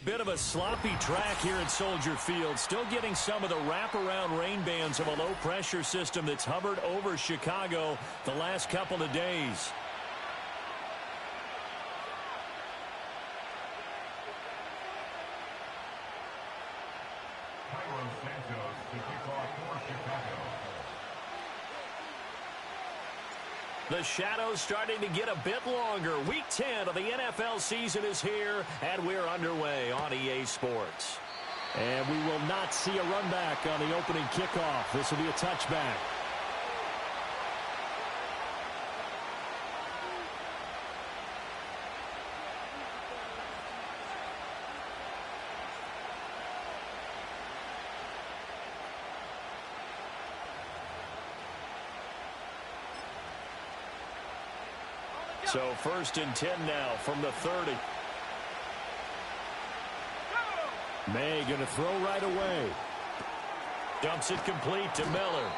Bit of a sloppy track here at Soldier Field. Still getting some of the wraparound rain bands of a low-pressure system that's hovered over Chicago the last couple of days. The shadows starting to get a bit longer. Week 10 of the NFL season is here, and we're underway on EA Sports. And we will not see a run back on the opening kickoff. This will be a touchback. So 1st and 10 now from the 30. May going to throw right away. Dumps it complete to Miller.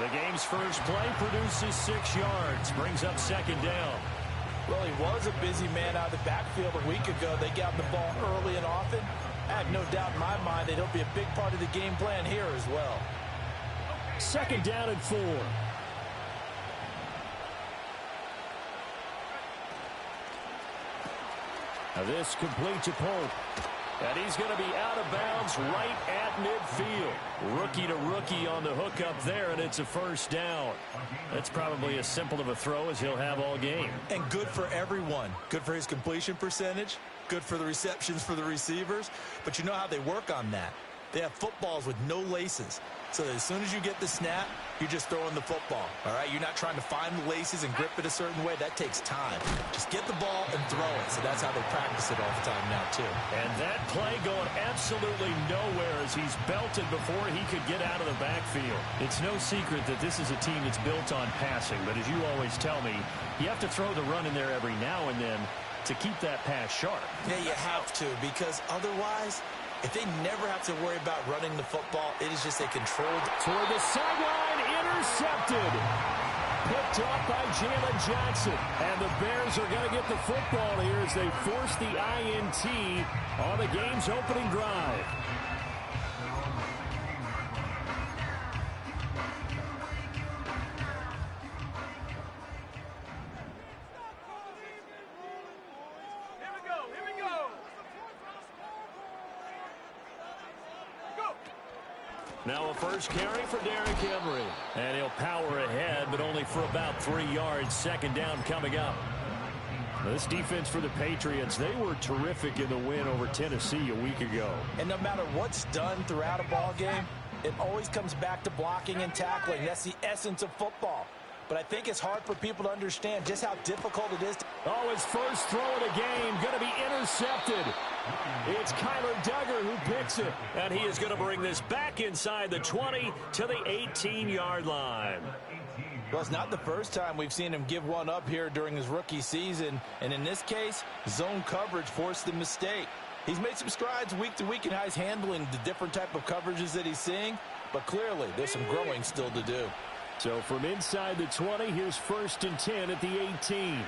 The game's first play produces 6 yards. Brings up 2nd down. Well, he was a busy man out of the backfield a week ago. They got the ball early and often. I have no doubt in my mind that he'll be a big part of the game plan here as well. 2nd down and 4. Now this complete to Polk. And he's going to be out of bounds right at midfield. Rookie to rookie on the hookup there, and it's a 1st down. That's probably as simple of a throw as he'll have all game. And good for everyone. Good for his completion percentage. Good for the receptions for the receivers. But you know how they work on that. They have footballs with no laces. So that as soon as you get the snap, you're just throwing the football. All right, you're not trying to find the laces and grip it a certain way. That takes time. Just get the ball and throw it. So that's how they practice it all the time now, too. And that play going absolutely nowhere as he's belted before he could get out of the backfield. It's no secret that this is a team that's built on passing. But as you always tell me, you have to throw the run in there every now and then to keep that pass sharp. Yeah, you have to, because otherwise, if they never have to worry about running the football, it is just a controlled. Toward the sideline, intercepted. Picked off by Jalen Johnson. And the Bears are going to get the football here as they force the INT on the game's opening drive. Now a first carry for Derrick Henry. And he'll power ahead, but only for about 3 yards. 2nd down coming up. This defense for the Patriots, they were terrific in the win over Tennessee a week ago. And no matter what's done throughout a ball game, it always comes back to blocking and tackling. That's the essence of football. But I think it's hard for people to understand just how difficult it is. Oh, his first throw of the game going to be intercepted. It's Kyler Duggar who picks it. And he is going to bring this back inside the 20 to the 18-yard line. Well, it's not the first time we've seen him give one up here during his rookie season. And in this case, zone coverage forced the mistake. He's made some strides week to week in how he's handling the different type of coverages that he's seeing. But clearly, there's some growing still to do. So from inside the 20, here's 1st and 10 at the 18.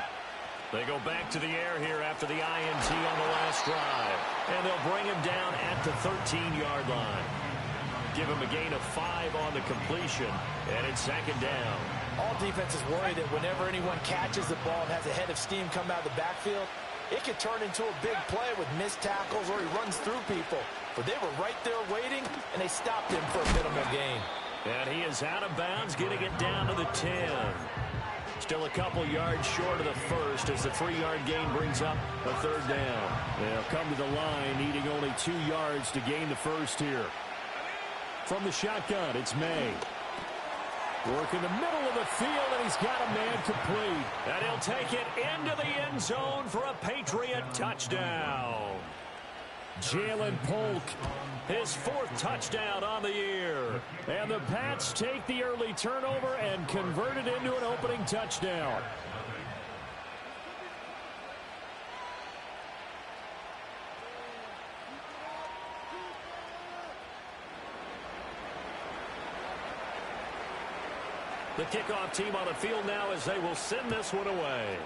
They go back to the air here after the INT on the last drive. And they'll bring him down at the 13-yard line. Give him a gain of 5 on the completion. And it's 2nd down. All defenses worry that whenever anyone catches the ball and has a head of steam come out of the backfield, it could turn into a big play with missed tackles or he runs through people. But they were right there waiting, and they stopped him for a minimal gain. And he is out of bounds, getting it down to the 10. Still a couple yards short of the first as the 3-yard gain brings up a 3rd down. They'll come to the line, needing only 2 yards to gain the first here. From the shotgun, it's May. Work in the middle of the field, and he's got a man complete. And he'll take it into the end zone for a Patriot touchdown. Jalen Polk, his 4th touchdown on the year. And the Pats take the early turnover and convert it into an opening touchdown. The kickoff team on the field now as they will send this one away.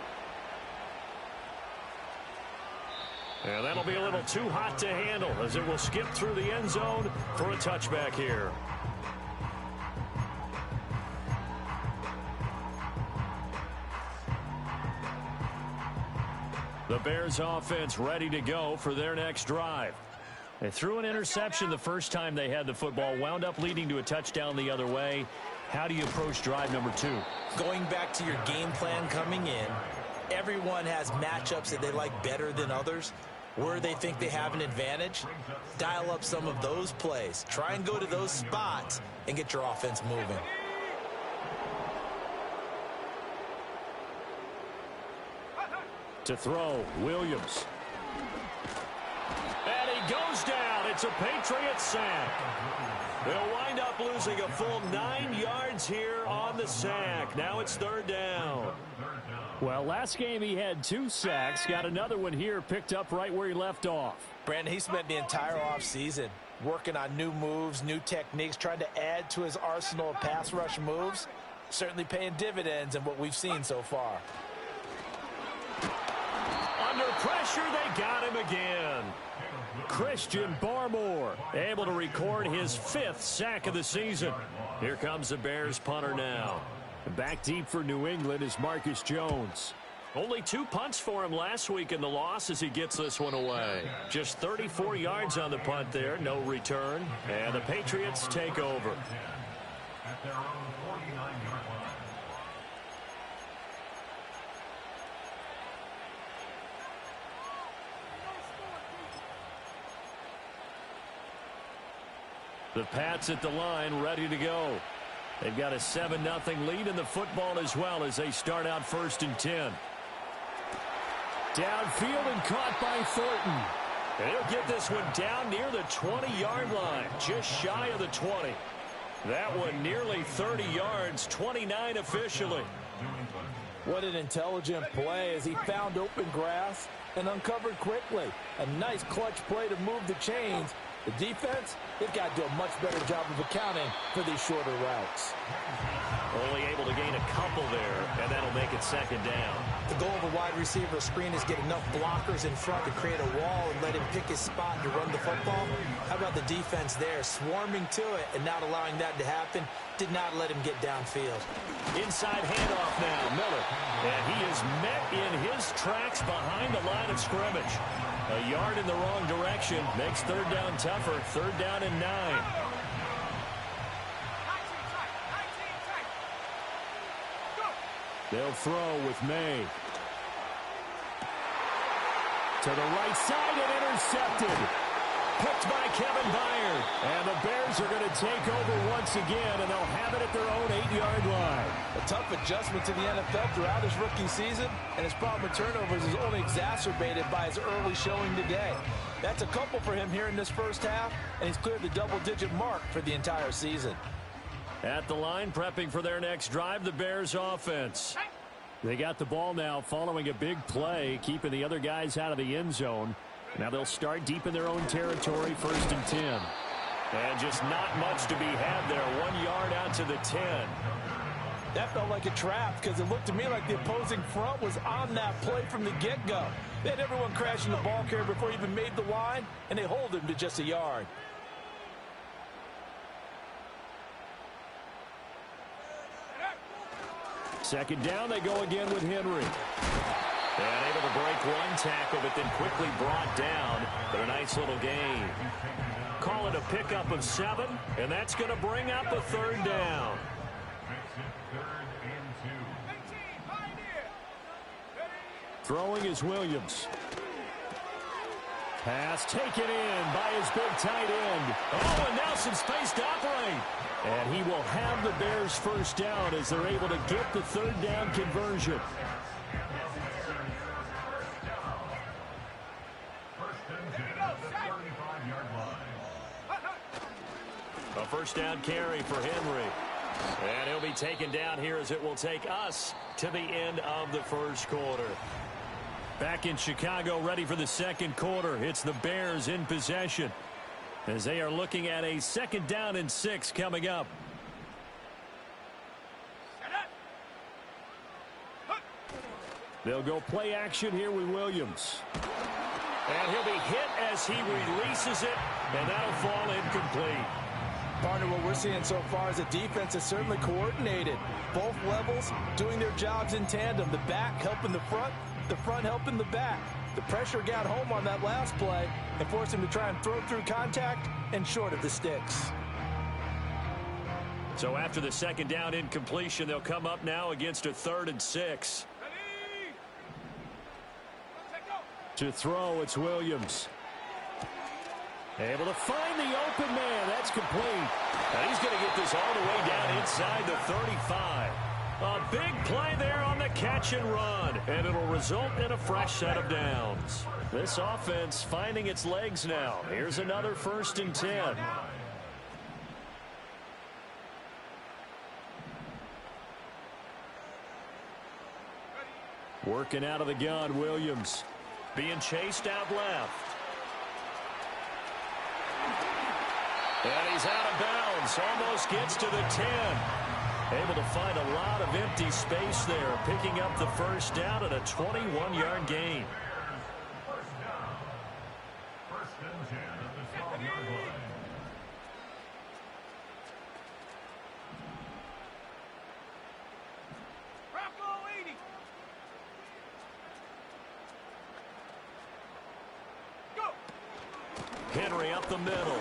And that'll be a little too hot to handle as it will skip through the end zone for a touchback here. The Bears offense ready to go for their next drive. They threw an interception the first time they had the football, wound up leading to a touchdown the other way. How do you approach drive number 2? Going back to your game plan coming in, everyone has matchups that they like better than others. Where they think they have an advantage, dial up some of those plays. Try and go to those spots and get your offense moving. To throw, Williams. And he goes down. It's a Patriots sack. They'll wind up losing a full 9 yards here on the sack. Now it's 3rd down. Well, last game he had 2 sacks. Got another one here, picked up right where he left off. Brandon, he spent the entire offseason working on new moves, new techniques, trying to add to his arsenal of pass rush moves. Certainly paying dividends in what we've seen so far. Under pressure, they got him again. Christian Barmore able to record his 5th sack of the season. Here comes the Bears punter now. Back deep for New England is Marcus Jones. Only 2 punts for him last week in the loss as he gets this one away. Just 34 yards on the punt there, no return. And the Patriots take over. At their own 49-yard line. The Pats at the line, ready to go. They've got a 7-0 lead in the football as well as they start out 1st and 10. Downfield and caught by Thornton. And he'll get this one down near the 20-yard line, just shy of the 20. That one nearly 30 yards, 29 officially. What an intelligent play as he found open grass and uncovered quickly. A nice clutch play to move the chains. The defense, they've got to do a much better job of accounting for these shorter routes. Only able to gain a couple there, and that'll make it 2nd down. The goal of a wide receiver screen is get enough blockers in front to create a wall and let him pick his spot to run the football. How about the defense there, swarming to it and not allowing that to happen? Did not let him get downfield. Inside handoff now, Miller. And he is met in his tracks behind the line of scrimmage. A yard in the wrong direction makes 3rd down tougher. 3rd down and 9. They'll throw with May. To the right side and intercepted. Picked by Kevin Byard. And the Bears are going to take over once again, and they'll have it at their own 8-yard line. A tough adjustment to the NFL throughout his rookie season, and his problem with turnovers is only exacerbated by his early showing today. That's a couple for him here in this first half, and he's cleared the double-digit mark for the entire season. At the line, prepping for their next drive, the Bears offense. They got the ball now following a big play, keeping the other guys out of the end zone. Now they'll start deep in their own territory, 1st and 10. And just not much to be had there. 1 yard out to the 10. That felt like a trap because it looked to me like the opposing front was on that play from the get-go. They had everyone crashing the ball carrier before he even made the line, and they hold him to just a yard. Second down, they go again with Henry. And able to break one tackle, but then quickly brought down. But a nice little gain. Call it a pickup of 7, and that's going to bring up a 3rd down. Throwing is Williams. Pass taken in by his big tight end. Oh, and now some space to operate. And he will have the Bears 1st down as they're able to get the 3rd down conversion. A 1st down carry for Henry. And he'll be taken down here as it will take us to the end of the 1st quarter. Back in Chicago, ready for the 2nd quarter. It's the Bears in possession as they are looking at a 2nd down and 6 coming up. They'll go play action here with Williams. And he'll be hit as he releases it, and that'll fall incomplete. Partner, what we're seeing so far is the defense is certainly coordinated. Both levels doing their jobs in tandem. The back helping the front helping the back. The pressure got home on that last play and forced him to try and throw through contact and short of the sticks. So after the second down incompletion, they'll come up now against a 3rd and 6. To throw, it's Williams. Able to find the open man. That's complete. And he's going to get this all the way down inside the 35. A big play there on the catch and run. And it'll result in a fresh set of downs. This offense finding its legs now. Here's another 1st and 10. Working out of the gun, Williams. Being chased out left. And he's out of bounds. Almost gets to the 10. Able to find a lot of empty space there. Picking up the 1st down at a 21-yard gain. Henry up the middle.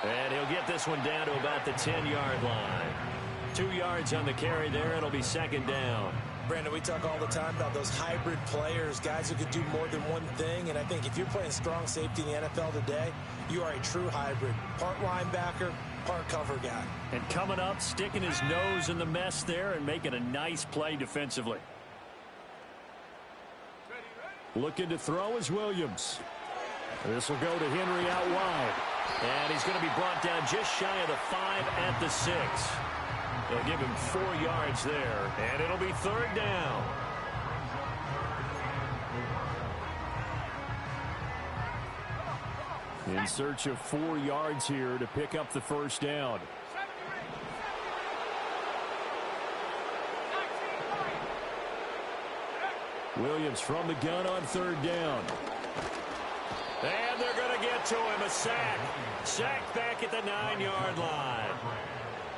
And he'll get this one down to about the 10-yard line. 2 yards on the carry there. It'll be 2nd down. Brandon, we talk all the time about those hybrid players, guys who can do more than one thing. And I think if you're playing strong safety in the NFL today, you are a true hybrid. Part linebacker, part cover guy. And coming up, sticking his nose in the mess there and making a nice play defensively. Looking to throw is Williams. This will go to Henry out wide. And he's going to be brought down just shy of the 5 at the 6. They'll give him 4 yards there. And it'll be 3rd down. In search of 4 yards here to pick up the 1st down. Williams from the gun on 3rd down. And they're going to get to him. A sack. Sack back at the 9-yard line.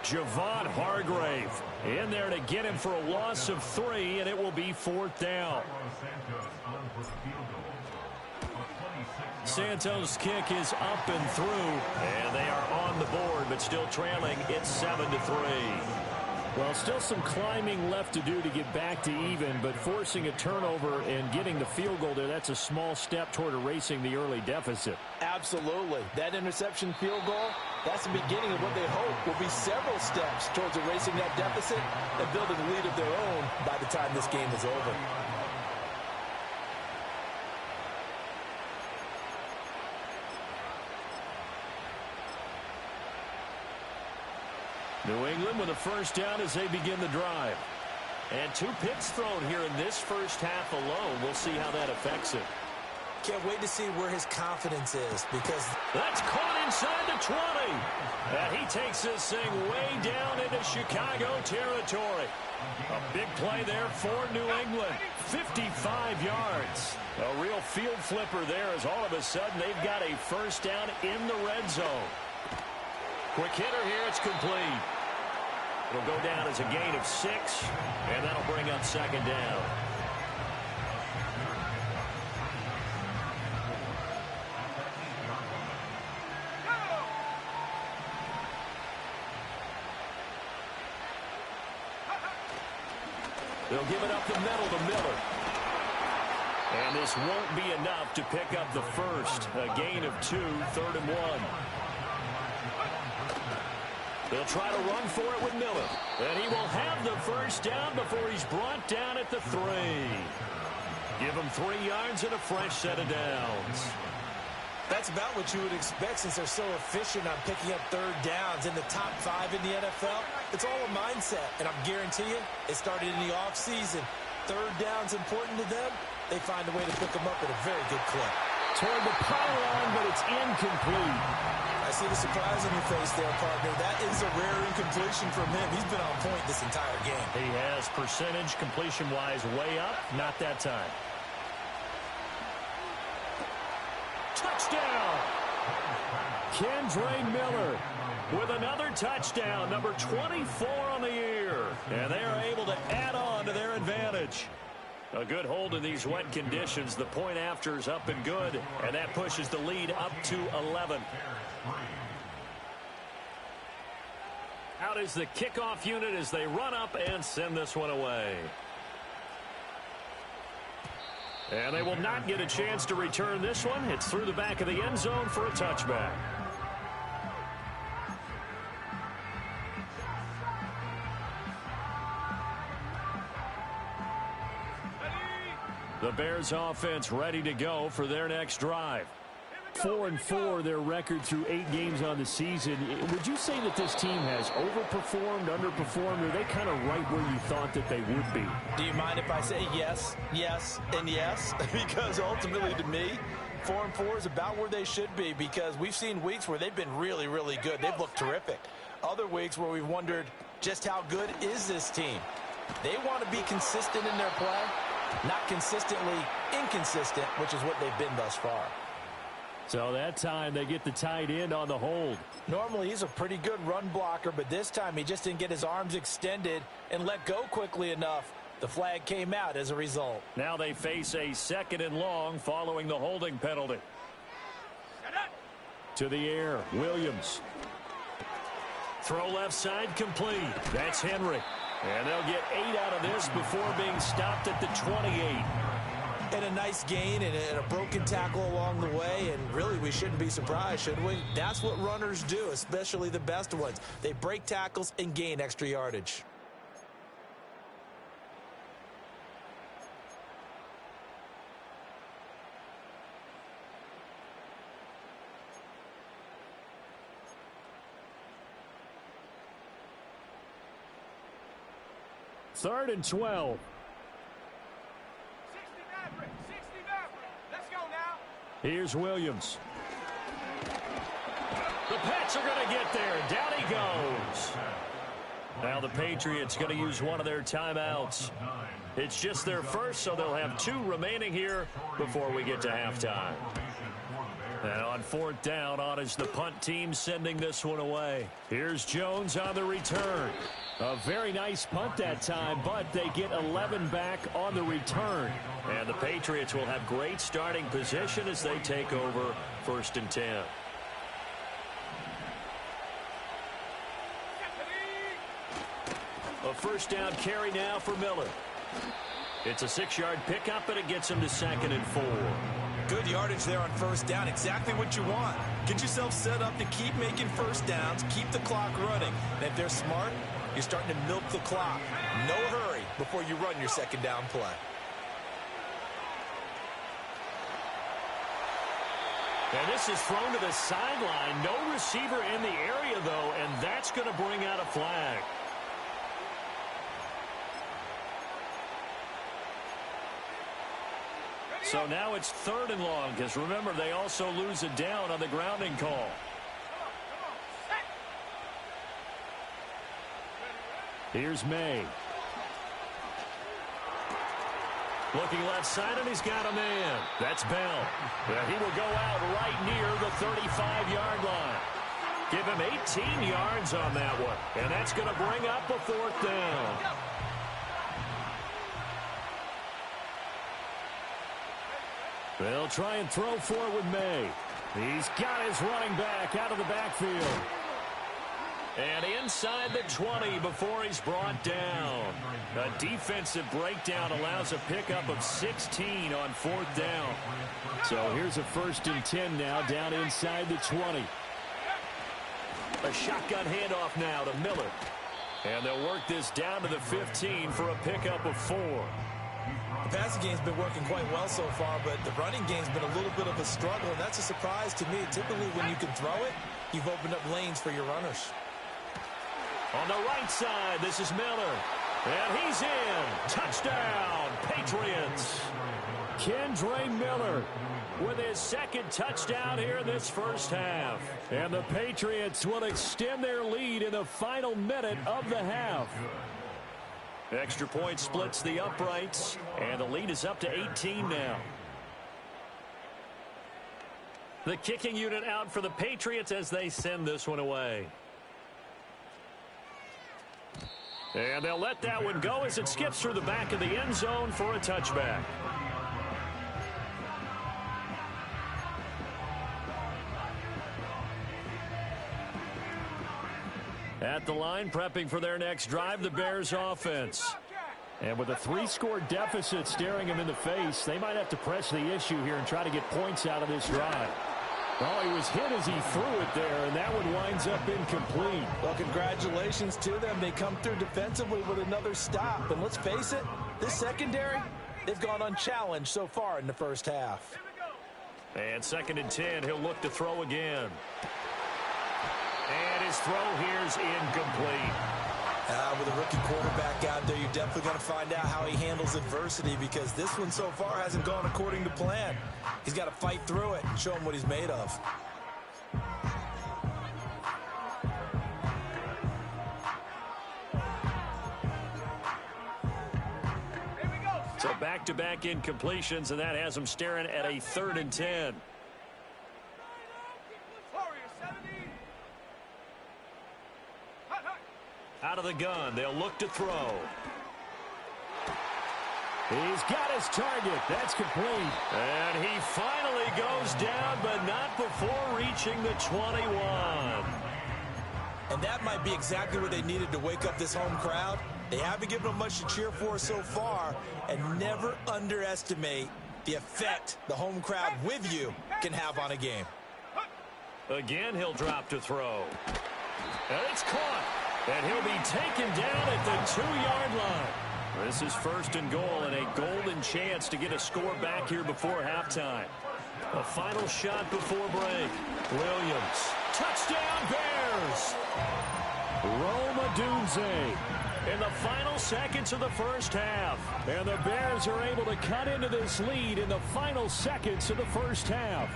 Javon Hargrave in there to get him for a loss of 3, and it will be 4th down. Santos' kick is up and through, and they are on the board, but still trailing. It's 7-3. Well, still some climbing left to do to get back to even, but forcing a turnover and getting the field goal there, that's a small step toward erasing the early deficit. Absolutely. That interception field goal, that's the beginning of what they hope will be several steps towards erasing that deficit and building a lead of their own by the time this game is over. New England with a 1st down as they begin the drive. And 2 picks thrown here in this first half alone. We'll see how that affects him. Can't wait to see where his confidence is, because that's caught inside the 20. And he takes this thing way down into Chicago territory. A big play there for New England. 55 yards. A real field flipper there as all of a sudden they've got a 1st down in the red zone. Quick hitter here. It's complete. It'll go down as a gain of 6, and that'll bring up 2nd down. They'll give it up the middle to Miller. And this won't be enough to pick up the 1st. A gain of 2, 3rd and 1. They'll try to run for it with Miller. And he will have the 1st down before he's brought down at the 3. Give him 3 yards and a fresh set of downs. That's about what you would expect since they're so efficient on picking up 3rd downs in the top 5 in the NFL. It's all a mindset, and I guarantee you, it started in the offseason. 3rd down's important to them. They find a way to pick them up at a very good clip. Toward the pylon, but it's incomplete. I see the surprise on your face there, partner. That is a rare incompletion from him. He's been on point this entire game. He has percentage completion-wise way up. Not that time. touchdown. Kendre Miller with another touchdown, number 24 on the year. And they are able to add on to their advantage. A good hold in these wet conditions. The point after is up and good, and that pushes the lead up to 11. Out is the kickoff unit as they run up and send this one away. And they will not get a chance to return this one. It's through the back of the end zone for a touchback. The Bears offense ready to go for their next drive. 4-4 their record through 8 games on the season. Would you say that this team has overperformed, underperformed, or are they kind of right where you thought that they would be? Do you mind if I say yes, yes, and yes? Because ultimately to me, 4-4 is about where they should be, because we've seen weeks where they've been really, really good. They've looked terrific. Other weeks where we've wondered just how good is this team. They want to be consistent in their play, not consistently inconsistent, which is what they've been thus far. So that time they get the tight end on the hold. Normally he's a pretty good run blocker, but this time he just didn't get his arms extended and let go quickly enough. The flag came out as a result. Now they face a 2nd and long following the holding penalty. To the air, Williams. Throw left side complete. That's Henry. And they'll get 8 out of this before being stopped at the 28. And a nice gain and a broken tackle along the way, and really we shouldn't be surprised, should we? That's what runners do, especially the best ones. They break tackles and gain extra yardage. Third and 12. Here's Williams. The Pats are going to get there. Down he goes. Now the Patriots going to use one of their timeouts. It's just their first, so they'll have 2 remaining here before we get to halftime. And on 4th down, on is the punt team sending this one away. Here's Jones on the return. A very nice punt that time, but they get 11 back on the return. And the Patriots will have great starting position as they take over 1st and 10. A 1st down carry now for Miller. It's a 6-yard pickup, and it gets him to 2nd and 4. Good yardage there on 1st down. Exactly what you want. Get yourself set up to keep making 1st downs, keep the clock running. And if they're smart, you're starting to milk the clock. No hurry before you run your 2nd down play. And this is thrown to the sideline. No receiver in the area, though, and that's going to bring out a flag. So now it's 3rd and long, because remember, they also lose a down on the grounding call. Here's May. Looking left side, and he's got a man. That's Bell. He will go out right near the 35-yard line. Give him 18 yards on that one, and that's going to bring up a 4th down. They'll try and throw for it with May. He's got his running back out of the backfield. And inside the 20 before he's brought down. A defensive breakdown allows a pickup of 16 on 4th down. So here's a 1st and 10 now down inside the 20. A shotgun handoff now to Miller. And they'll work this down to the 15 for a pickup of 4. The passing game's been working quite well so far, but the running game's been a little bit of a struggle, and that's a surprise to me. Typically, when you can throw it, you've opened up lanes for your runners. On the right side, this is Miller. And he's in. Touchdown, Patriots. Kendre Miller with his 2nd touchdown here in this 1st half. And the Patriots will extend their lead in the final minute of the half. Extra point splits the uprights, and the lead is up to 18 now. The kicking unit out for the Patriots as they send this one away. And they'll let that one go as it skips through the back of the end zone for a touchback. At the line, prepping for their next drive, the Bears offense. And with a 3-score deficit staring them in the face, they might have to press the issue here and try to get points out of this drive. Oh, he was hit as he threw it there, and that one winds up incomplete. Well, congratulations to them. They come through defensively with another stop. And let's face it, this secondary, they've gone unchallenged so far in the first half. And 2nd and 10, he'll look to throw again. And his throw here's incomplete. With a rookie quarterback out there, you're definitely going to find out how he handles adversity, because this one so far hasn't gone according to plan. He's got to fight through it and show him what he's made of. So back-to-back incompletions, and that has him staring at a 3rd and 10. Out of the gun, they'll look to throw. He's got his target. That's complete. And he finally goes down, but not before reaching the 21. And that might be exactly what they needed to wake up this home crowd. They haven't given them much to cheer for so far, and never underestimate the effect the home crowd with you can have on a game. Again, he'll drop to throw. And it's caught. And he'll be taken down at the 2-yard line. This is 1st and goal, and a golden chance to get a score back here before halftime. A final shot before break. Williams. Touchdown, Bears! Rome Odunze In the final seconds of the first half. And the Bears are able to cut into this lead in the final seconds of the first half.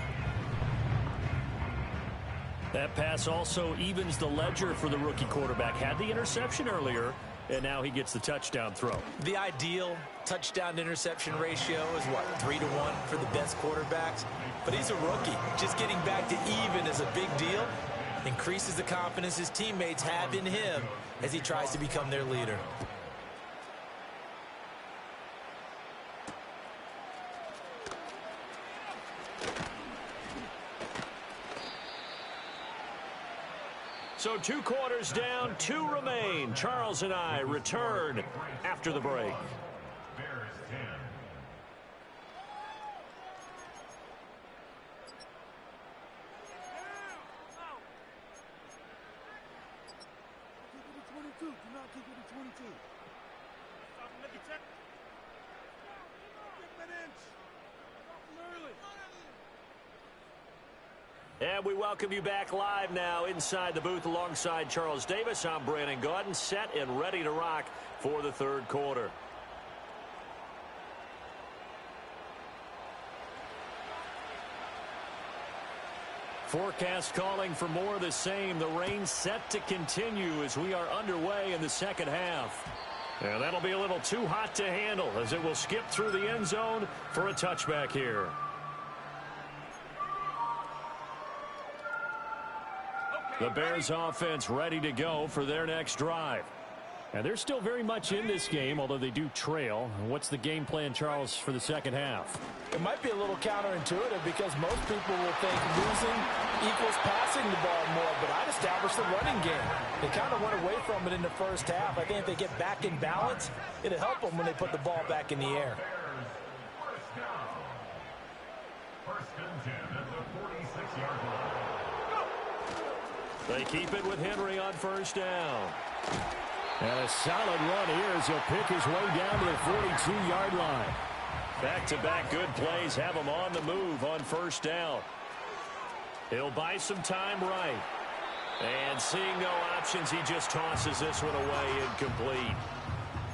That pass also evens the ledger for the rookie quarterback. Had the interception earlier, and now he gets the touchdown throw. The ideal touchdown-interception ratio is, what, 3-1 for the best quarterbacks? But he's a rookie. Just getting back to even is a big deal. Increases the confidence his teammates have in him as he tries to become their leader. So 2 quarters down, 2 remain. Charles and I return after the break. And we welcome you back live now inside the booth alongside Charles Davis. I'm Brandon Gaudin, set and ready to rock for the 3rd quarter. Forecast calling for more of the same. The rain set to continue as we are underway in the 2nd half. And that'll be a little too hot to handle as it will skip through the end zone for a touchback here. The Bears offense ready to go for their next drive. And they're still very much in this game, although they do trail. What's the game plan, Charles, for the 2nd half? It might be a little counterintuitive because most people will think losing equals passing the ball more, but I'd establish the running game. They kind of went away from it in the first half. I think if they get back in balance, it'll help them when they put the ball back in the air. They keep it with Henry on 1st down. And a solid run here as he'll pick his way down to the 42-yard line. Back-to-back good plays have him on the move on 1st down. He'll buy some time right. And seeing no options, he just tosses this one away incomplete.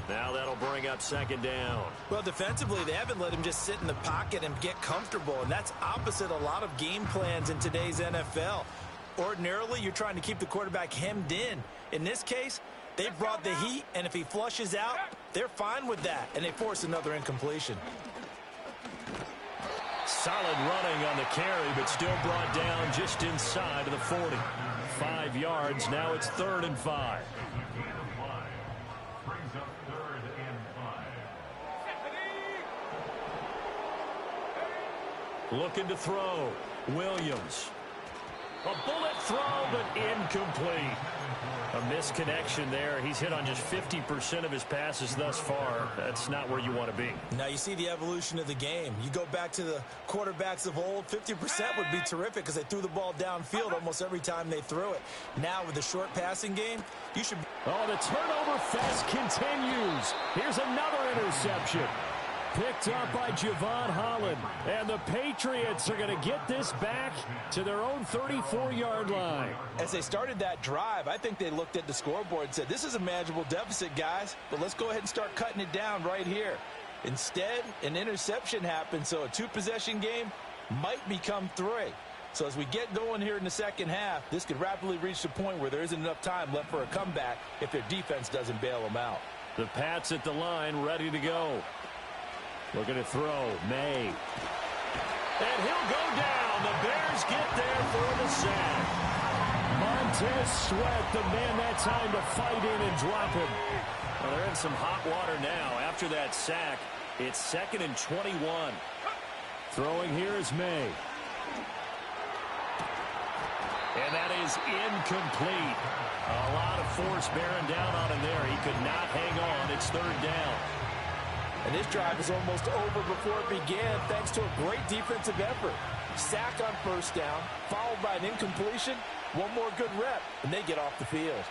Now that'll bring up 2nd down. Well, defensively, they haven't let him just sit in the pocket and get comfortable, and that's opposite a lot of game plans in today's NFL. Ordinarily, you're trying to keep the quarterback hemmed in. In this case, they brought the heat, and if he flushes out, they're fine with that, and they force another incompletion. Solid running on the carry, but still brought down just inside of the 40. 5 yards. Now it's 3rd and 5. Looking to throw. Williams. A bullet throw, but incomplete. A misconnection there. He's hit on just 50% of his passes thus far. That's not where you want to be. Now you see the evolution of the game. You go back to the quarterbacks of old, 50% would be terrific because they threw the ball downfield almost every time they threw it. Now with the short passing game, you should... Oh, the turnover fest continues. Here's another interception. Picked up by Javon Holland. And the Patriots are going to get this back to their own 34-yard line. As they started that drive, I think they looked at the scoreboard and said, this is a manageable deficit, guys, but let's go ahead and start cutting it down right here. Instead, an interception happened, so a 2-possession game might become 3. So as we get going here in the second half, this could rapidly reach the point where there isn't enough time left for a comeback if their defense doesn't bail them out. The Pats at the line, ready to go. Looking to throw. May. And he'll go down. The Bears get there for the sack. Montez Sweat, the man that time to fight in and drop him. Well, they're in some hot water now. After that sack, it's 2nd and 21. Throwing here is May. And that is incomplete. A lot of force bearing down on him there. He could not hang on. It's 3rd down. And this drive is almost over before it began thanks to a great defensive effort. Sack on 1st down, followed by an incompletion. One more good rep, and they get off the field.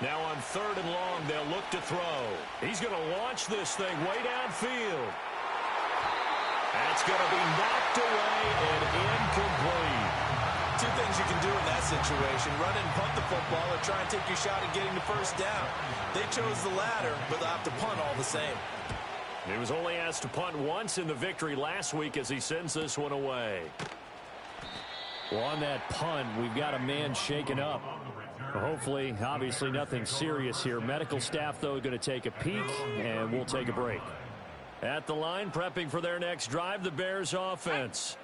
Now on 3rd and long, they'll look to throw. He's going to launch this thing way downfield. That's going to be knocked away and incomplete. 2 things you can do in that situation: run and punt the football, or try and take your shot at getting the 1st down. They chose the latter, but they'll have to punt all the same. He was only asked to punt once in the victory last week as he sends this one away. Well, on that punt, we've got a man shaken up. Hopefully, obviously nothing serious here. Medical staff, though, going to take a peek, and we'll take a break. At the line, prepping for their next drive, the Bears offense.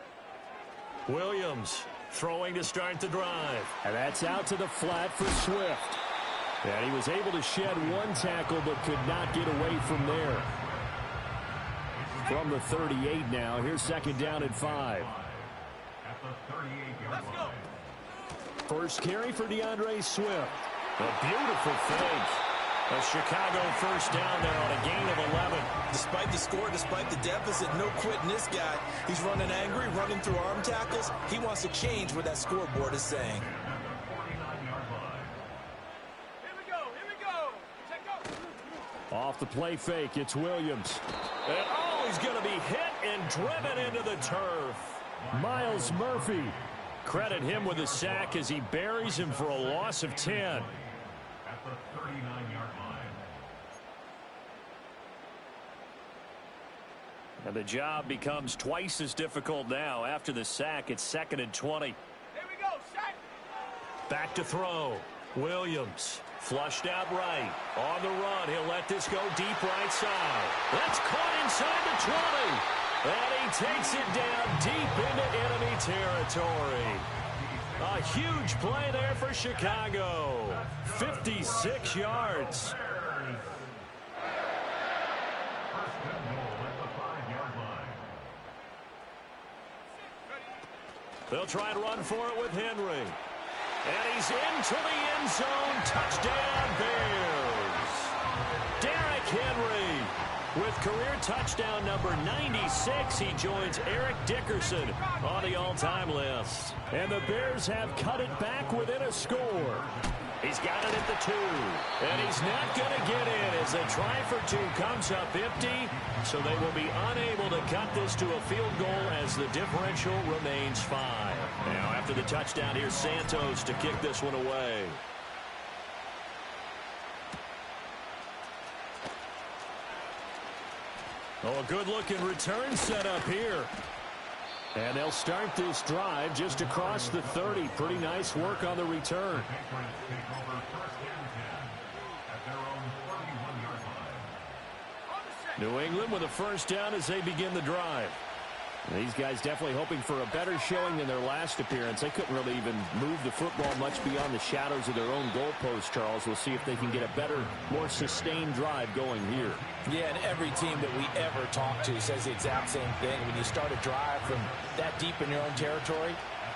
Williams throwing to start the drive. And that's out to the flat for Swift. And he was able to shed 1 tackle, but could not get away from there. From the 38 now, here's 2nd down and 5. First carry for DeAndre Swift. A beautiful fake. A Chicago 1st down there on a gain of 11. Despite the score, despite the deficit, no quitting this guy. He's running angry, running through arm tackles. He wants to change what that scoreboard is saying. Off the play fake, it's Williams. And oh, he's going to be hit and driven into the turf. Miles Murphy. Credit him with a sack as he buries him for a loss of 10. And the job becomes twice as difficult now. After the sack, it's 2nd and 20. Here we go, sack. Back to throw. Williams flushed out right. On the run, he'll let this go deep right side. That's caught inside the 20. And he takes it down deep into enemy territory. A huge play there for Chicago. 56 yards. They'll try and run for it with Henry. And he's into the end zone. Touchdown, Bears. Derrick Henry with career touchdown number 96. He joins Eric Dickerson on the all-time list. And the Bears have cut it back within a score. He's got it at the 2. And he's not going to get in as the try for 2 comes up empty. So they will be unable to cut this to a field goal as the differential remains 5. Now after the touchdown, here's Santos to kick this one away. Oh, a good-looking return set up here. And they'll start this drive just across the 30. Pretty nice work on the return. New England with a first down as they begin the drive. These guys definitely hoping for a better showing than their last appearance. They couldn't really even move the football much beyond the shadows of their own goalpost, Charles. We'll see if they can get a better, more sustained drive going here. Yeah, and every team that we ever talk to says the exact same thing. When you start a drive from that deep in your own territory,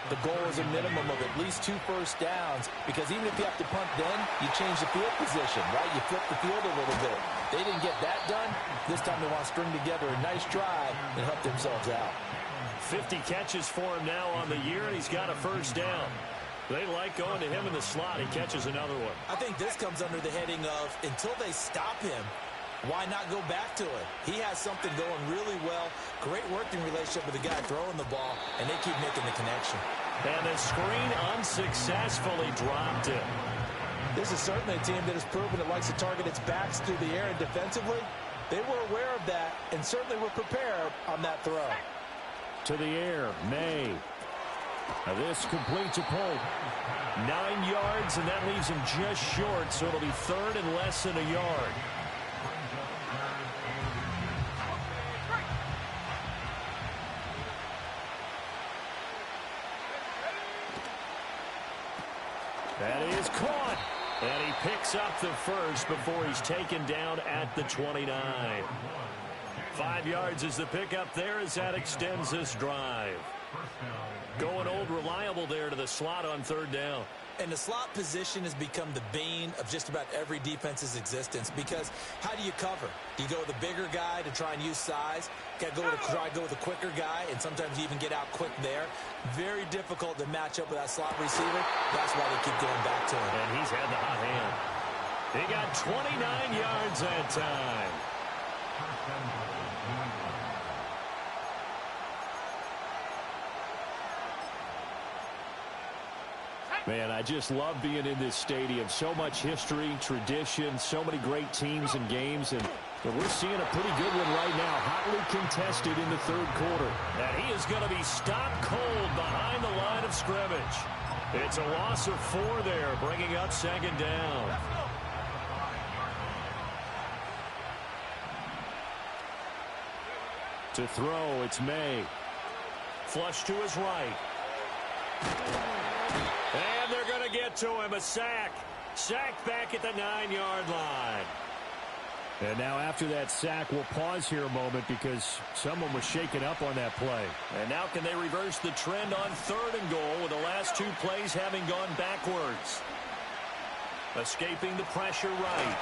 the goal is a minimum of at least 2 first downs, because even if you have to punt then, you change the field position, right? You flip the field a little bit. They didn't get that done. This time they want to string together a nice drive and help themselves out. 50 catches for him now on the year, and he's got a first down. They like going to him in the slot. He catches another one. I think this comes under the heading of, until they stop him, why not go back to it? He has something going really well. Great working relationship with the guy throwing the ball, and they keep making the connection. And the screen unsuccessfully dropped it. This is certainly a team that has proven it likes to target its backs through the air, and defensively, they were aware of that and certainly were prepared on that throw. To the air, May. Now this completes a Pope. 9 yards, and that leaves him just short, so it'll be third and less than a yard. That is caught. And he picks up the first before he's taken down at the 29. 5 yards is the pickup there as that extends this drive. Going old reliable there to the slot on third down. And the slot position has become the bane of just about every defense's existence, because how do you cover? Do you go with a bigger guy to try and use size? Got to try to go with a quicker guy, and sometimes you even get out quick there. Very difficult to match up with that slot receiver. That's why they keep going back to him. And he's had the hot hand. He got 29 yards that time. Man, I just love being in this stadium. So much history, tradition, so many great teams and games, and we're seeing a pretty good one right now, hotly contested in the third quarter. And he is going to be stopped cold behind the line of scrimmage. It's a loss of 4 there, bringing up second down. To throw, it's May. Flush to his right. And they're going to get to him. A sack. Sacked back at the 9-yard line. And now after that sack, we'll pause here a moment because someone was shaken up on that play. And now can they reverse the trend on third and goal with the last 2 plays having gone backwards? Escaping the pressure right.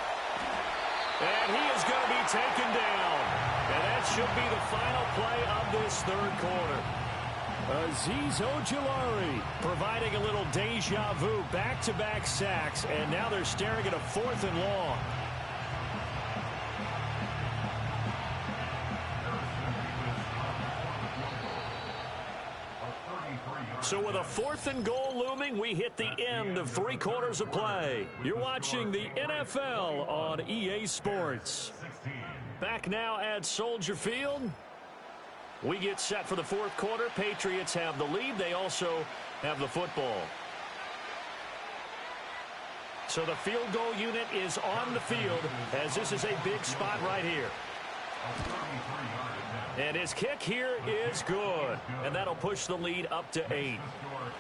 And he is going to be taken down. And that should be the final play of this third quarter. Azeez Ojulari providing a little deja vu, back-to-back sacks, and now they're staring at a 4th and long. So with a 4th and goal looming, we hit the end of 3 quarters of play. You're watching the NFL on EA Sports. Back now at Soldier Field. We get set for the 4th quarter. Patriots have the lead. They also have the football. So the field goal unit is on the field as this is a big spot right here. And his kick here is good. And that'll push the lead up to 8.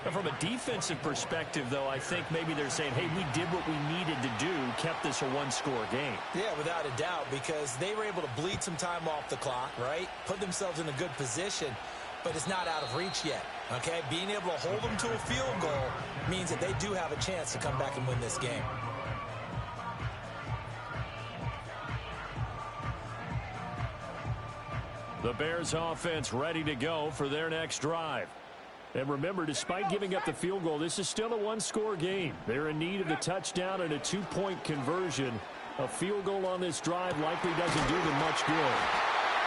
Now from a defensive perspective, though, I think maybe they're saying, hey, we did what we needed to do, kept this a 1-score game. Yeah, without a doubt, because they were able to bleed some time off the clock, right? Put themselves in a good position, but it's not out of reach yet, okay? Being able to hold them to a field goal means that they do have a chance to come back and win this game. The Bears offense ready to go for their next drive. And remember, despite giving up the field goal, this is still a 1-score game. They're in need of the touchdown and a 2-point conversion. A field goal on this drive likely doesn't do them much good.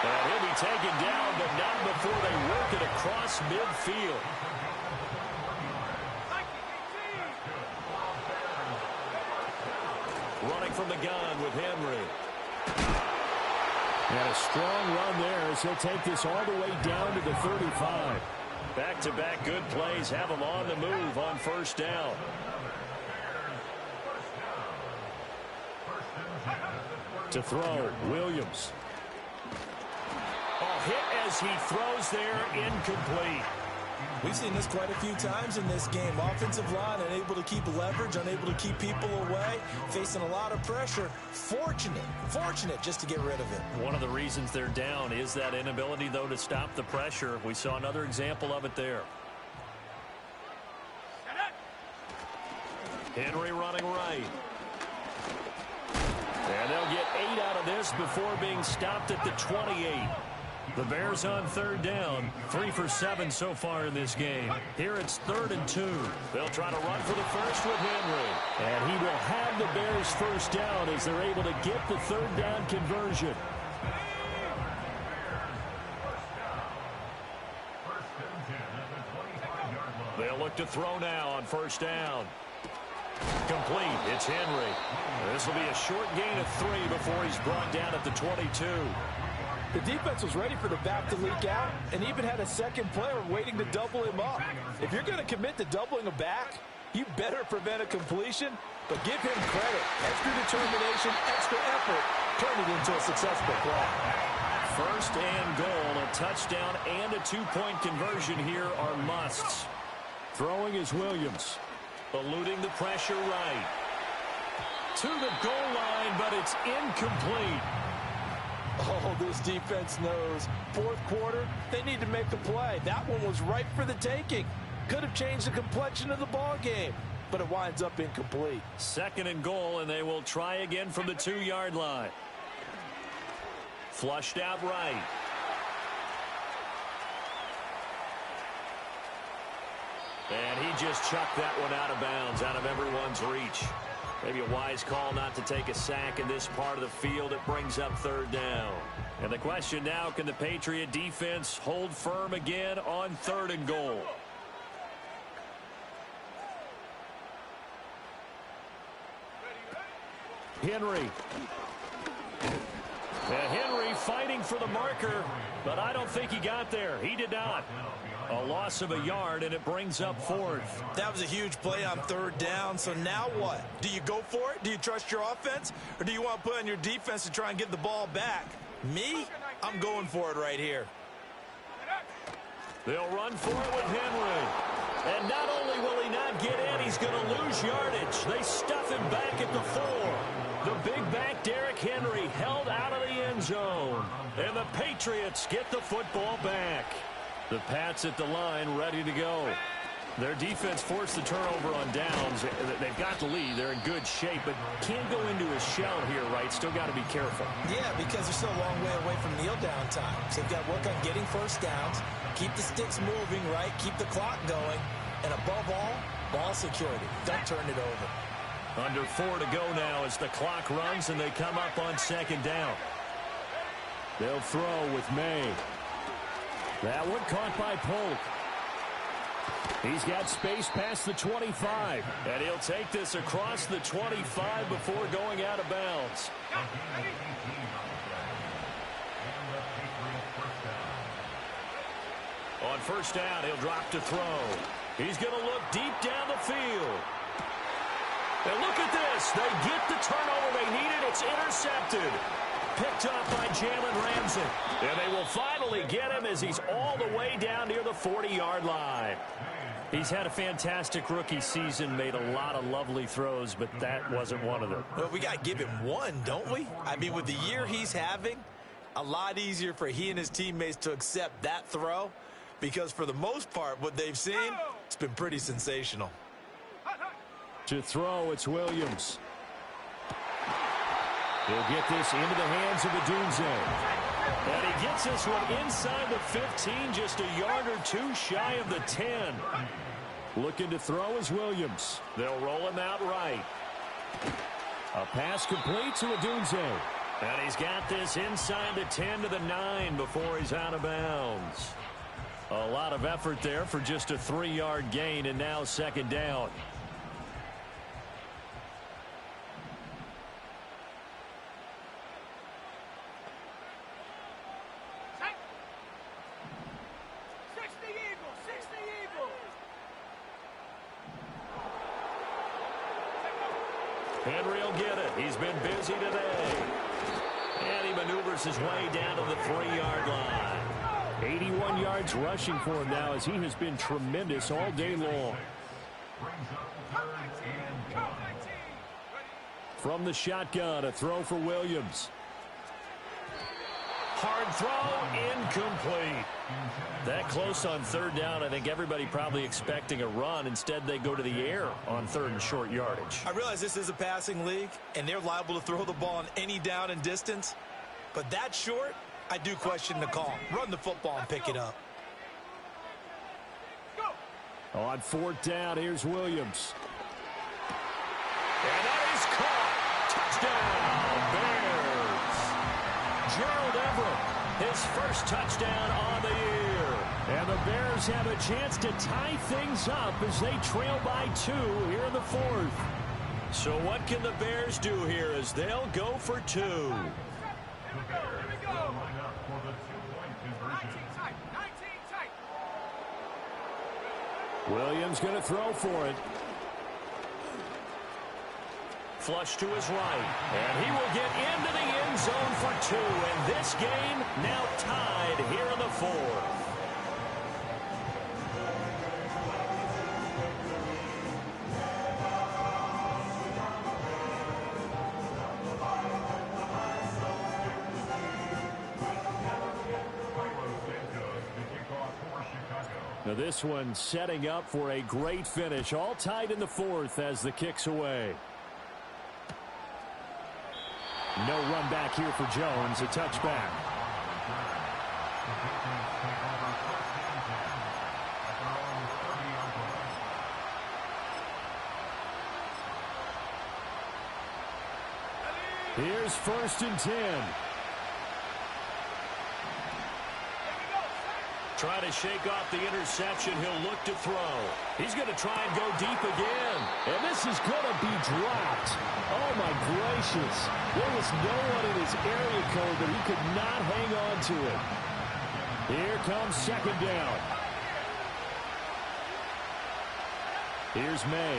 And he'll be taken down, but not before they work it across midfield. Running from the gun with Henry. And a strong run there as he'll take this all the way down to the 35. Back-to-back good plays have him on the move on first down. To throw, Williams. as he throws there, incomplete. We've seen this quite a few times in this game. Offensive line unable to keep leverage, unable to keep people away, facing a lot of pressure. Fortunate just to get rid of it. One of the reasons they're down is that inability, though, to stop the pressure. We saw another example of it there. Henry running right. And they'll get 8 out of this before being stopped at the 28. The Bears on third down, 3 for 7 so far in this game. Here it's 3rd and 2. They'll try to run for the first with Henry. And he will have the Bears first down as they're able to get the third down conversion. They'll look to throw now on first down. Complete. It's Henry. This will be a short gain of 3 before he's brought down at the 22. The defense was ready for the back to leak out and even had a second player waiting to double him up. If you're going to commit to doubling a back, you better prevent a completion, but give him credit. Extra determination, extra effort, turned it into a successful play. First and goal, a touchdown and a 2-point conversion here are musts. Throwing is Williams. Eluding the pressure right. To the goal line, but it's incomplete. Oh, this defense knows. Fourth quarter, they need to make a play. That one was ripe for the taking. Could have changed the complexion of the ball game, but it winds up incomplete. 2nd and goal, and they will try again from the 2-yard line. Flushed out right. And he just chucked that one out of bounds, out of everyone's reach. Maybe a wise call not to take a sack in this part of the field. It brings up 3rd down. And the question now, can the Patriot defense hold firm again on 3rd and goal? Henry. And Henry fighting for the marker, but I don't think he got there. He did not. A loss of a yard, and it brings up 4th. That was a huge play on 3rd down, so now what? Do you go for it? Do you trust your offense? Or do you want to put on your defense to try and get the ball back? Me? I'm going for it right here. They'll run for it with Henry. And not only will he not get in, he's going to lose yardage. They stuff him back at the 4. The big back Derrick Henry held out of the end zone. And the Patriots get the football back. The Pats at the line ready to go. Their defense forced the turnover on downs. They've got the lead. They're in good shape, but can't go into a shell here, right? Still got to be careful. Yeah, because they're still a long way away from kneel down time. So they've got to work on getting first downs, keep the sticks moving, right? Keep the clock going. And above all, ball security. Don't turn it over. Under 4 to go now as the clock runs and they come up on 2nd down. They'll throw with May. That one caught by Polk. He's got space past the 25. And he'll take this across the 25 before going out of bounds. On first down, he'll drop to throw. He's going to look deep down the field. And look at this. They get the turnover they needed. It's intercepted. Picked up by Jalen Ramsey. And they will finally get him as he's all the way down near the 40-yard line. He's had a fantastic rookie season, made a lot of lovely throws, but that wasn't one of them. Well, we got to give him one, don't we? I mean, with the year he's having, a lot easier for he and his teammates to accept that throw because for the most part, what they've seen, it's been pretty sensational. To throw, it's Williams. He'll get this into the hands of Odunze. And he gets this one inside the 15, just a yard or two shy of the 10. Looking to throw is Williams. They'll roll him out right. A pass complete to Odunze. And he's got this inside the 10 to the 9 before he's out of bounds. A lot of effort there for just a 3-yard gain, and now 2nd down. Henry will get it. He's been busy today. And he maneuvers his way down to the 3-yard line. 81 yards rushing for him now as he has been tremendous all day long. From the shotgun, a throw for Williams. Hard throw, incomplete. That close on third down, I think everybody probably expecting a run. Instead, they go to the air on third and short yardage. I realize this is a passing league, and they're liable to throw the ball on any down and distance. But that short, I do question the call. Run the football and pick it up. On fourth down, here's Williams. And that is caught. Touchdown, Bears. Gerald Everett, his first touchdown on the year. And the Bears have a chance to tie things up as they trail by 2 here in the fourth. So what can the Bears do here as they'll go for 2? Williams going to throw for it. Flush to his right. And he will get into the end zone for 2. And this game now tied here in the fourth. Now this one setting up for a great finish. All tied in the fourth as the kick's away. No run back here for Jones. A touchback. Here's 1st and 10. Trying to shake off the interception. He'll look to throw. He's going to try and go deep again. And this is going to be dropped. Oh, my gracious. There was no one in his area code, but he could not hang on to it. Here comes 2nd down. Here's May.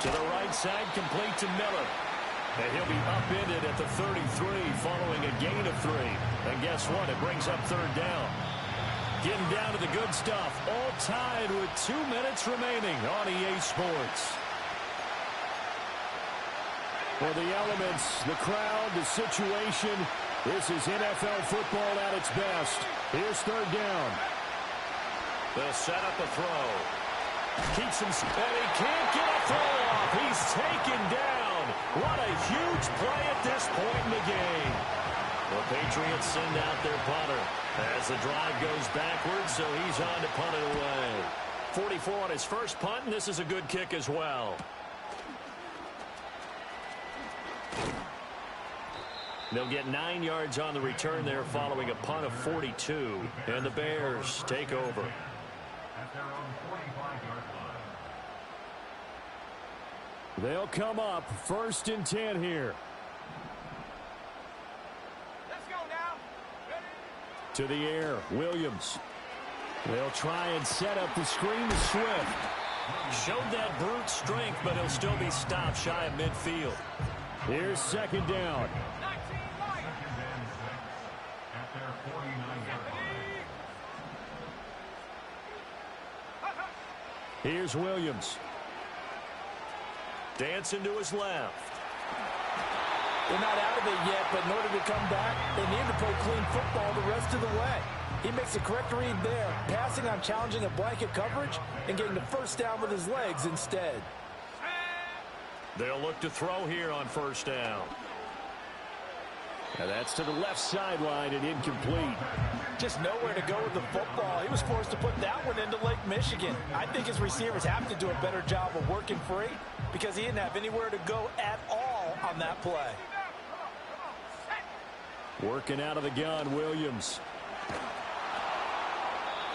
To the right side, complete to Miller. And he'll be upended at the 33 following a gain of 3. And guess what? It brings up 3rd down. Getting down to the good stuff. All tied with 2 minutes remaining on EA Sports. For the elements, the crowd, the situation, this is NFL football at its best. Here's 3rd down. They'll set up a throw. Keeps him, and he can't get a throw off. He's taken down. What a huge play at this point in the game. The Patriots send out their punter as the drive goes backwards, so he's on to punt it away. 44 on his first punt, and this is a good kick as well. They'll get 9 yards on the return there following a punt of 42, and the Bears take over. They'll come up 1st and 10 here. Let's go now. Ready? To the air, Williams. They'll try and set up the screen to Swift. Showed that brute strength, but he'll still be stopped shy of midfield. Here's 2nd down. 19 right. Here's Williams. Dancing to his left. They're not out of it yet, but in order to come back, they need to play clean football the rest of the way. He makes a correct read there, passing on challenging a blanket coverage and getting the 1st down with his legs instead. They'll look to throw here on 1st down. Now that's to the left sideline and incomplete. Just nowhere to go with the football. He was forced to put that one into Lake Michigan. I think his receivers have to do a better job of working free because he didn't have anywhere to go at all on that play. Working out of the gun, Williams.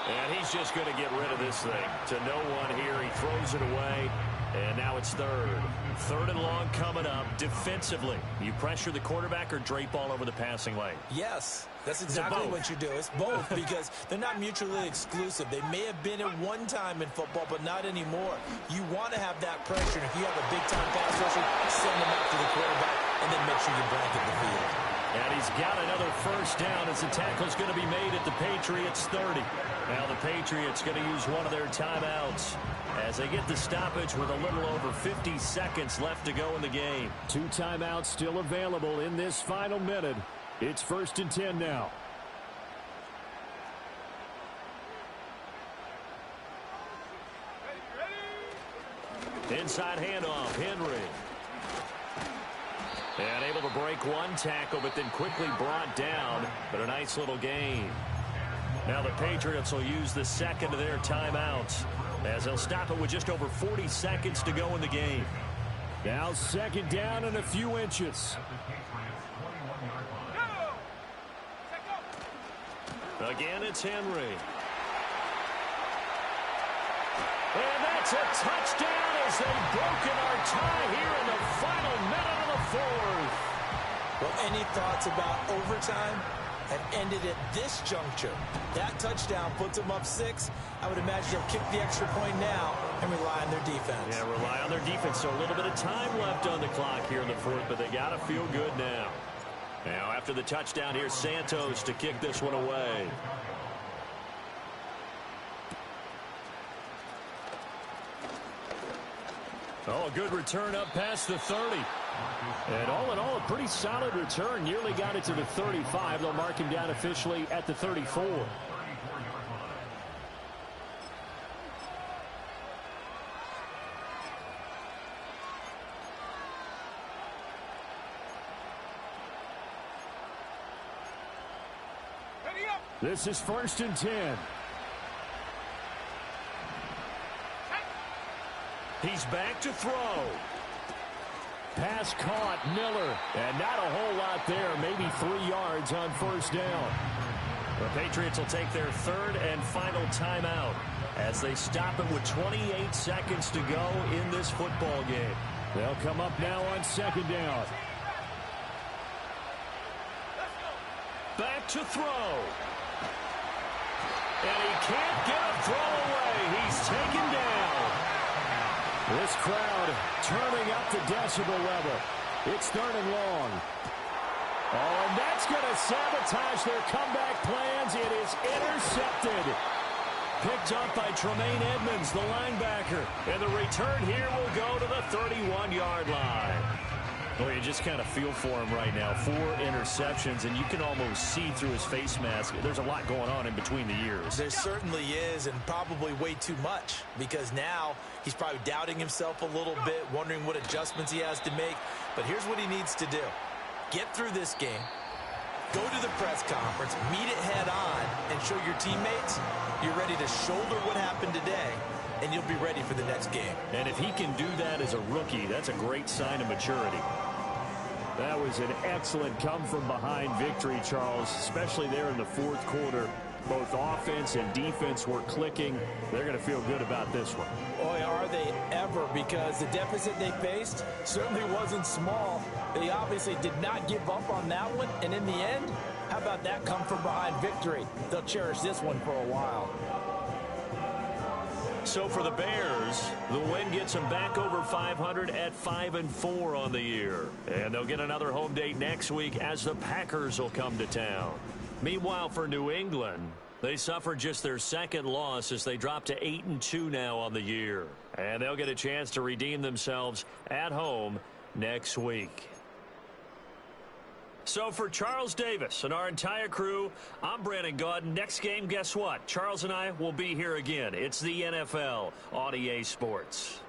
And he's just going to get rid of this thing. To no one here. He throws it away. And now it's 3rd. 3rd and long coming up defensively. You pressure the quarterback or drape all over the passing lane? Yes, that's exactly what you do. It's both because they're not mutually exclusive. They may have been at one time in football, but not anymore. You want to have that pressure. If you have a big-time pass rusher, send them out to the quarterback and then make sure you blanket the field. And he's got another first down as the tackle's going to be made at the Patriots 30. Now the Patriots going to use one of their timeouts as they get the stoppage with a little over 50 seconds left to go in the game. 2 timeouts still available in this final minute. It's 1st and 10 now. Inside handoff, Henry. And able to break one tackle, but then quickly brought down. But a nice little gain. Now the Patriots will use the second of their timeouts as they'll stop it with just over 40 seconds to go in the game. Now 2nd down and a few inches. Again, it's Henry. And that's a touchdown as they've broken our tie here in the final minute of the 4th. Well, any thoughts about overtime have ended at this juncture? That touchdown puts them up 6. I would imagine they'll kick the extra point now and rely on their defense. Yeah, rely on their defense. So a little bit of time left on the clock here in the 4th, but they got to feel good now. Now after the touchdown, here's Santos to kick this one away. Oh, a good return up past the 30. And all in all, a pretty solid return. Nearly got it to the 35. They'll mark him down officially at the 34. This is 1st and 10. He's back to throw. Pass caught, Miller. And not a whole lot there. Maybe 3 yards on 1st down. The Patriots will take their 3rd and final timeout as they stop it with 28 seconds to go in this football game. They'll come up now on 2nd down. Back to throw. And he can't get a throw away. He's taken down. This crowd turning up the decibel level. It's 3rd and long. Oh, and that's going to sabotage their comeback plans. It is intercepted. Picked up by Tremaine Edmonds, the linebacker. And the return here will go to the 31-yard line. Well, you just kind of feel for him right now. 4 interceptions, and you can almost see through his face mask. There's a lot going on in between the ears. There certainly is, and probably way too much, because now he's probably doubting himself a little bit, wondering what adjustments he has to make. But here's what he needs to do. Get through this game, go to the press conference, meet it head on, and show your teammates you're ready to shoulder what happened today, and you'll be ready for the next game. And if he can do that as a rookie, that's a great sign of maturity. That was an excellent come-from-behind victory, Charles, especially there in the 4th quarter. Both offense and defense were clicking. They're going to feel good about this one. Boy, are they ever, because the deficit they faced certainly wasn't small. They obviously did not give up on that one, and in the end, how about that come-from-behind victory? They'll cherish this one for a while. So for the Bears, the win gets them back over 500 at 5-4 on the year. And they'll get another home date next week as the Packers will come to town. Meanwhile, for New England, they suffered just their 2nd loss as they drop to 8-2 now on the year. And they'll get a chance to redeem themselves at home next week. So for Charles Davis and our entire crew, I'm Brandon Gaudin. Next game, guess what? Charles and I will be here again. It's the NFL on EA Sports.